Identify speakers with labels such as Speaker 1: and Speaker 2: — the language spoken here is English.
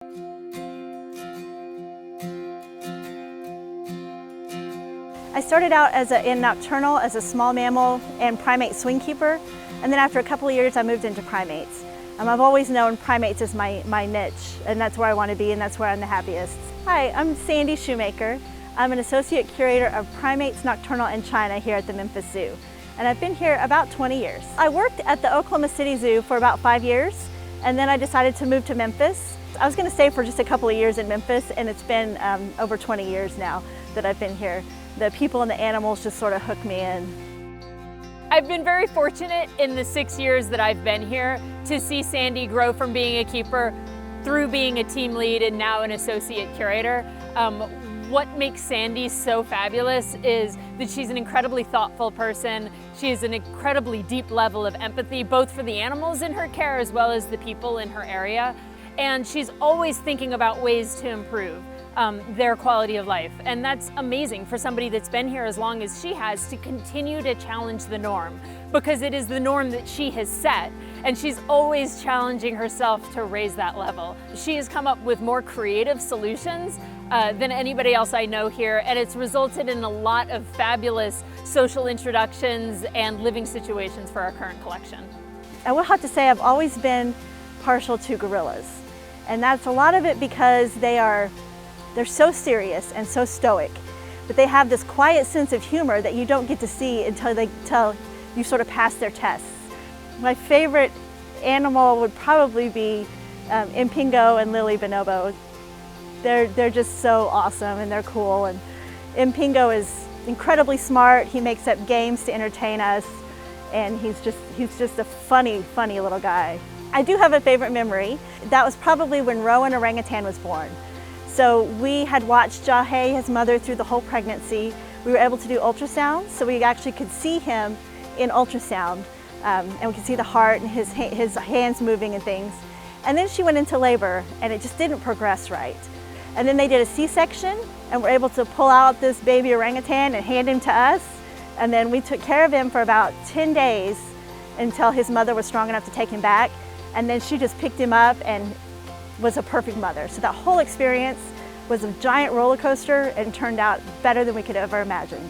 Speaker 1: I started out in nocturnal as a small mammal and primate swing keeper, and then after a couple of years I moved into primates. I've always known primates as my niche, and that's where I want to be, and that's where I'm the happiest. Hi, I'm Sandi Shoemaker. I'm an associate curator of primates nocturnal in China here at the Memphis Zoo, and I've been here about 20 years. I worked at the Oklahoma City Zoo for about 5 years, and then I decided to move to Memphis. I was going to stay for just a couple of years in Memphis, and it's been over 20 years now that I've been here. The people and the animals just sort of hook me in.
Speaker 2: I've been very fortunate in the 6 years that I've been here to see Sandi grow from being a keeper through being a team lead and now an associate curator. What makes Sandi so fabulous is that she's an incredibly thoughtful person. She has an incredibly deep level of empathy, both for the animals in her care as well as the people in her area. And she's always thinking about ways to improve their quality of life. And that's amazing for somebody that's been here as long as she has, to continue to challenge the norm, because it is the norm that she has set, and she's always challenging herself to raise that level. She has come up with more creative solutions than anybody else I know here, and it's resulted in a lot of fabulous social introductions and living situations for our current collection.
Speaker 1: I will have to say I've always been partial to gorillas, and that's a lot of it because they're so serious and so stoic, but they have this quiet sense of humor that you don't get to see until you sort of pass their tests. My favorite animal would probably be Impingo and Lily Bonobo. They're just so awesome and they're cool. And Impingo is incredibly smart. He makes up games to entertain us, and he's just a funny little guy. I do have a favorite memory. That was probably when Rowan orangutan was born. So we had watched Jahe, his mother, through the whole pregnancy. We were able to do ultrasound, so we actually could see him in ultrasound, and we could see the heart and his hands moving and things. And then she went into labor, and it just didn't progress right. And then they did a C-section, and were able to pull out this baby orangutan and hand him to us. And then we took care of him for about 10 days until his mother was strong enough to take him back. And then she just picked him up and was a perfect mother. So that whole experience was a giant roller coaster and turned out better than we could have ever imagined.